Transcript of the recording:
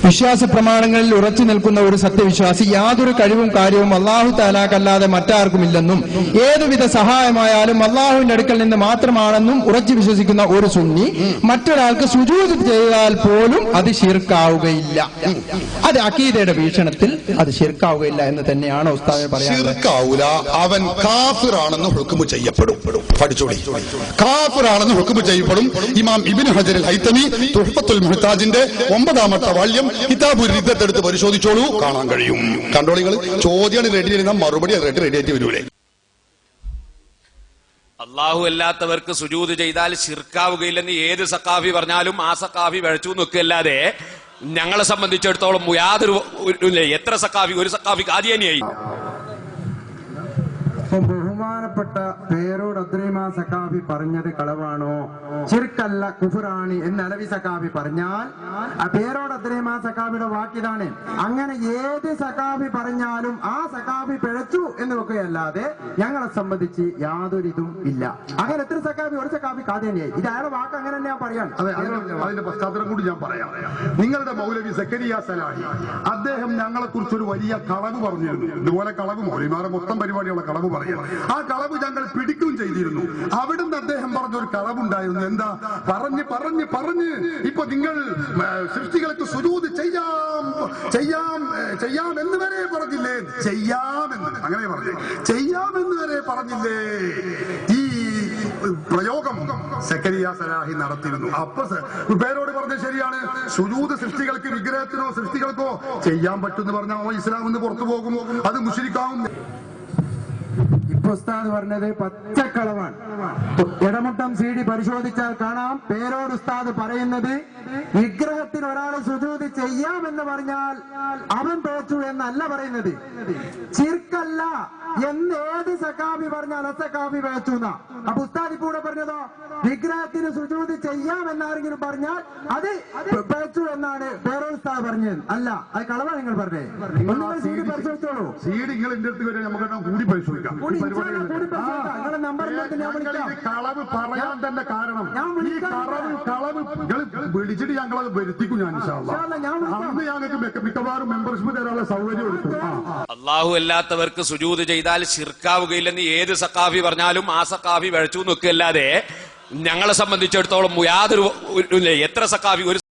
വിശ്വാസ പ്രമാണങ്ങളിൽ ഉറച്ചു നിൽക്കുന്ന ഒരു സത്യവിശ്വാസി യാതൊരു കഴിവും കാര്യവും അല്ലാഹു തആലാക്കല്ലാതെ മറ്റാർക്കുമില്ലെന്നും ഏതുവിധ സഹായമായാലും അല്ലാഹുവിന്റെ അടുക്കൽ നിന്ന് മാത്രമാണെന്നും ഉറച്ചു വിശ്വസിക്കുന്ന ഒരു സുന്നി മറ്റൊരാൾക്ക് സുജൂദ് ചെയ്താൽ പോലും അത് ശിർക്കാവുകയില്ല. അത് അഖീദയുടെ വീക്ഷണത്തിൽ അത് ശിർക്കാവുകയില്ല എന്ന് തന്നെയാണ് ഉസ്താദ് പറയുന്നത്. അവൻ കാഫിറാണെന്ന് ഹുക്മ് ചെയ്യപ്പെടും. പഠിച്ചോളി, കാഫിറാണെന്ന് ഹുക്മ് ചെയ്യപ്പെടും. ഇമാം ഇബ്നു ഹജർ അൽ ഹൈതമി തുഹ്ഫത്തുൽ മുഹ്താജിന്റെ 9ാമത്തെ വാള്യം കിതാബുർ റിദ്ദത്ത് എടുത്ത് പരിശോധിച്ചോളൂ, കാണാൻ കഴിയും. കണ്ടോളികൾ, ചോദ്യം റെഡി ചെയ്യുന്ന മറുപടി റെഡി ആയിട്ട് വരൂലേ. അള്ളാഹു അല്ലാത്തവർക്ക് സുജൂദ് ചെയ്താൽ ശിർക്കാവുകയില്ലെന്ന് ഏത് സഖാഫി പറഞ്ഞാലും ആ സഖാഫി വഴച്ചു നിൽക്കല്ലാതെ ഞങ്ങളെ സംബന്ധിച്ചിടത്തോളം യാതൊരു എത്ര സഖാഫി, ഒരു സഖാഫി ഖാദിയാനിയായി. ബഹുമാനപ്പെട്ട പേരോട് അദ്രീമാ സഖാഫി പറഞ്ഞത് കളവാണോ ശിർക്കല്ല കുഫ്റാണ് എന്ന് അലവി സഖാഫി പറഞ്ഞാൽ പേരോട് അദ്രീമാ സഖാഫിയുടെ വാക്കിതാണ്. അങ്ങനെ ഏത് സഖാഫി പറഞ്ഞാലും ആ സഖാഫി പിഴച്ചു എന്ന് വെക്കുകയല്ലാതെ ഞങ്ങളെ സംബന്ധിച്ച് യാതൊരു ഇതും ഇല്ല. അങ്ങനെ എത്ര സഖാഫി, ഒരു സഖാഫി കാതേനിയായി. ഇത് അയാളുടെ വാക്ക് അങ്ങനെ തന്നെ ഞാൻ പറയാം. അതിന്റെ പശ്ചാത്തലം കൂടി ഞാൻ പറയാം. നിങ്ങളുടെ മൗലവി സക്കരിയ സലാഹി അദ്ദേഹം ഞങ്ങളെ കുറിച്ചൊരു വലിയ കളവ് പറഞ്ഞിരുന്നു. ഇതുപോലെ കളവ് മൗലവിമാരെ മൊത്തം പരിപാടിയുള്ള കളവ് പറയാം. ആ കളവ് ഞങ്ങൾ പിടിക്കുകയും ചെയ്തിരുന്നു. അവിടുന്ന് അദ്ദേഹം പറഞ്ഞൊരു കളവുണ്ടായിരുന്നു. എന്താ പറഞ്ഞ് പറഞ്ഞ് പറഞ്ഞ് ഇപ്പൊ നിങ്ങൾ സൃഷ്ടികൾക്ക് സുജൂദ് ചെയ്യാം എന്ന് വരെ പറഞ്ഞില്ലേ, ചെയ്യാമെന്ന് അങ്ങനെ പറഞ്ഞു, ചെയ്യാമെന്ന് വരെ പറഞ്ഞില്ലേ. ഈ പ്രയോഗം സക്കരിയ സലാഹി നടത്തിയിരുന്നു. അപ്പൊ പേരോട് പറഞ്ഞ ശരിയാണ്, സുജൂദ് സൃഷ്ടികൾക്ക് വിഗ്രഹത്തിനോ സൃഷ്ടികൾക്കോ ചെയ്യാൻ പറ്റുമെന്ന് പറഞ്ഞാൽ ഇസ്ലാം നിന്ന് പുറത്തു പോകും, അത് മുശ്രിക്കാവും. ഉസ്താദ് പറഞ്ഞത് പച്ചക്കളവാണ്. ഇടമുട്ടം CD പരിശോധിച്ചാൽ കാണാം. പേരോട് ഉസ്താദ് പറയുന്നത് വിഗ്രഹത്തിന് ഒരാൾ സുജൂദ് ചെയ്യാമെന്ന് പറഞ്ഞാൽ അവൻ തോറ്റു എന്നല്ല പറയുന്നത്. ശിർക്കല്ല എന്ന് ഏത് സഖാഫി പറഞ്ഞാൽ അസഖാഫി പേച്ചു എന്നാ. അപ്പൊ ഉസ്താദ് ഇപ്പൊ ഇവിടെ പറഞ്ഞതോ വിഗ്രഹത്തിന് സുജൂദ് ചെയ്യാമെന്നാരെങ്കിലും പറഞ്ഞാൽ അത് പേച്ചു എന്നാണ് പേരോട് ഉസ്താദ് പറഞ്ഞത്. അല്ല, അത് കളവാണ് നിങ്ങൾ പറഞ്ഞത്. CD പരിശോധിച്ചോളൂ. CD നിങ്ങൾ എന്റെ അടുത്ത് വരെ നമുക്ക് കൂടി പരിശോധിക്കാം. കളവ് പറയാൻ തന്നെ കാരണം ഈ കളവ് വിളിച്ചിട്ട് ഞങ്ങളത് വരുത്തിക്കും. ഞാൻ അന്ന് ഞങ്ങൾക്ക് മിക്കവാറും മെമ്പർഷിപ്പ് തരാനുള്ള സൗകര്യം എടുക്കും. അള്ളാഹു അല്ലാത്തവർക്ക് സുജൂദ് ചെയ്താൽ ശിർക്കാവുകയില്ലെന്ന് ഏത് സഖാഫി പറഞ്ഞാലും ആ സഖാഫി വഴച്ചു നിൽക്കല്ലാതെ ഞങ്ങളെ സംബന്ധിച്ചിടത്തോളം യാതൊരു എത്ര സഖാഫി, ഒരു